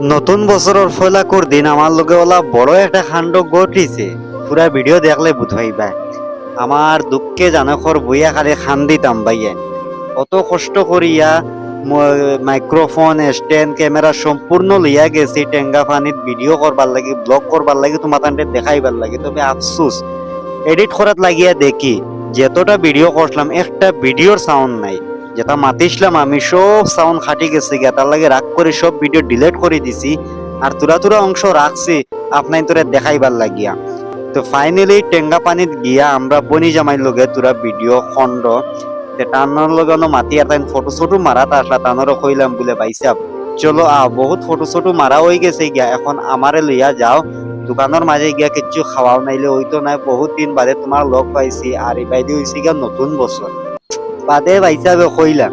নতুন বছরের ফয়লাকুর দিন আমার লগে ওলা বড় একটা কাণ্ড ঘটিছে। পুরা ভিডিও দেখলে বুঝাইবা। আমার দুঃখে জানকর বইয়া খালি খান দিতাম ভাইয়েন। অত কষ্ট করিয়া মাইক্রোফোন স্ট্যান্ড ক্যামেরা সম্পূর্ণ লইয়া গেছি টেঙ্গা পানিত ভিডিও করবার লাগি, ব্লগ করবার লাগি, তোমার দেখাইবার লাগি। তবে আফসুস এডিট করাত লাগিয়া দেখি যতটা ভিডিও করলাম একটা ভিডিওর সাউন্ড নাই। যেটা মাতিছিলাম আমি সব সাউন্ড খাটি গেছে গিয়া, তার লাগে রাগ করে সব ভিডিও ডিলিট করে দিছি। আর তুরা তুরা অংশ রাখছি আপনার তোরে দেখাইবার লাগিয়া। তো ফাইনালি টেঙ্গা পানিত গিয়া আমরা বনি জামাই লগে তুরা ভিডিও খন্ড টানোর লগে মাতি আর তাই ফটো ছটো মারাত আসলা, টানোরও কইলাম বলে বাইসাব চলো বহুত ফটো ছটো মারা হয়ে গেছে গিয়া, এখন আমারে লইয়া যাও দোকানের মাঝে গিয়া কিচ্ছু খাওয়াও নাইলে হইতো না। বহুত দিন বাদে তোমার লগ পাইছি আর এই বাইদি হইছে গিয়া নতুন বছর বাদে বাইসাবে কইলাম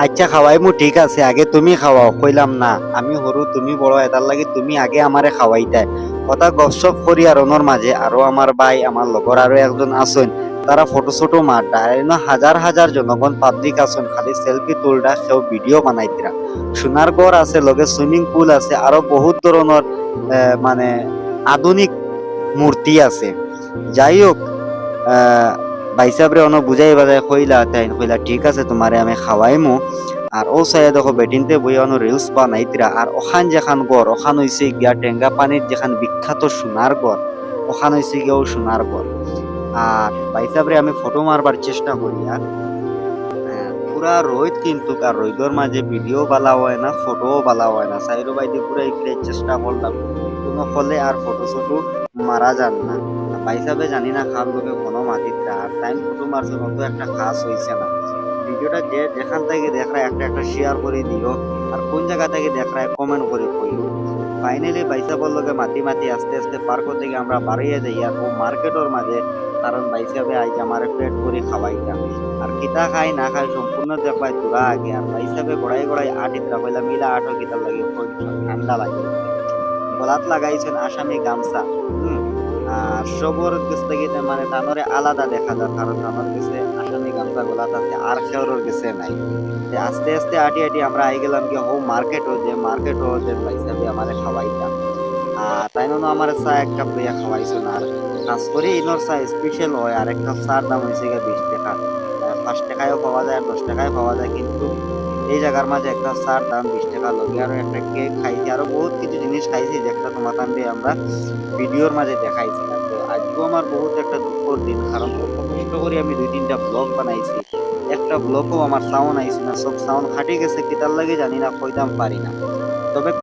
আচ্ছা খাওয়াইমু ঠিক আছে, আগে তুমি খাওয়াও। কইলাম না আমি সরু তুমি বড়, এটার লাগে তুমি আগে আমারে খাওয়াইতাই। কথা গপসপ করি আর ওনর মাঝে আরো আমার ভাই আমার লগর আরো একজন আছেন, তারা ফটো ছোটো মারটা হাজার হাজার জনগণ পাবলিক আছেন, খালি সেলফি তুলটা সেও ভিডিও বানাইতিরা। সোনার গড় আছে, লগে সুইমিং পুল আছে, আরো বহুত ধরনের মানে আধুনিক মূর্তি আছে। যাই হোক বাইসাবরে অন বুঝাই বাজায় কইলা, তাই কইলা ঠিক আছে তোমারে আমি খাওয়াইমু। আর ও সাইয়া দেখো বেটিনতে বই অন রিলস বানাইতিরা। আর ওখান যেখান গড় ওখান হইছে গিয়া টেঙ্গা পানির যেখান বিখ্যাত সোনার গড়, ওখান হইছে গিয়া ও সোনার গড়। আর বাইসাবরে আমি ফটো মারবার চেষ্টা করি আর পুরা রোদ, কিন্তু আর রোদের মাঝে ভিডিও বালা হয় না, ফটোও বালা হয় না। সাইরো বাইদি পুরা ইফলে চেষ্টা করলাম কোনো ফলে আর ফটো ছটো মারা যান না। বাইসাবে জানি না খাল লোকে কোনো মাটিতে আর টাইম ফটো মারছে মতো একটা খাস হইছে না। ভিডিওটা যে যেখান থেকে দেখা একটা একটা শেয়ার করে দিও, আর কোন জায়গা থেকে দেখা কমেন্ট করে কইও। ফাইনালি বাইসাবর লগে মাতি মাতি আস্তে আস্তে পার্ক থেকে আমরা বাড়িয়ে যাই আর ও মার্কেটের মাঝে, কারণ বাইসাবে আইজ আমার পেট করে খাওয়াইতাম। আর কিতা খাই না খাই সম্পূর্ণ দেখবাই তোরা আগে। আর বাইসাবে গড়াই গড়াই আটিতরা কইলা মিলা আটো কিতা লাগে ঠান্ডা লাগে। গলাত লাগাইছেন আসামি গামছা। আর সবর কাছ থেকে মানে তানরে আলাদা দেখা যায়, কারণ তানর গেছে আসামি গামছা গলাত আছে আর খেওরর গেছে নাই। আস্তে আস্তে আটি আটি আমরা আই গেলাম কি হো মার্কেটও, যে মার্কেটও যে বাইসাবে আমারে খাওয়াইতাম। আর তাই জন্য আমার চা এক কাপ লইয়া খাওয়াইছেন। আর খাস করে ইনর চা স্পেশাল হয়, আর এক কাপ চার দাম হয়েছে গিয়ে 20 টাকা। 5 টাকায়ও পাওয়া যায় আর 10 টাকায় পাওয়া যায়, কিন্তু এই জায়গার মাঝে একটা চার দাম 20 টাকা লগে। আরো একটা কেক খাইছি, আরো বহুত কিছু জিনিস খাইছি যেটা তোমার দিয়ে আমরা ভিডিওর মাঝে দেখাইছিলাম। তো আজকেও আমার বহুত একটা দুঃখর দিন, কারণ অত কষ্ট করে আমি 2-3টা ব্লগ বানাইছি, একটা ব্লগও আমার সাউন্ড আইছে না, সব সাউন্ড খাটি গেছে কিতার লাগে জানি না, কইতাম পারি না। তবে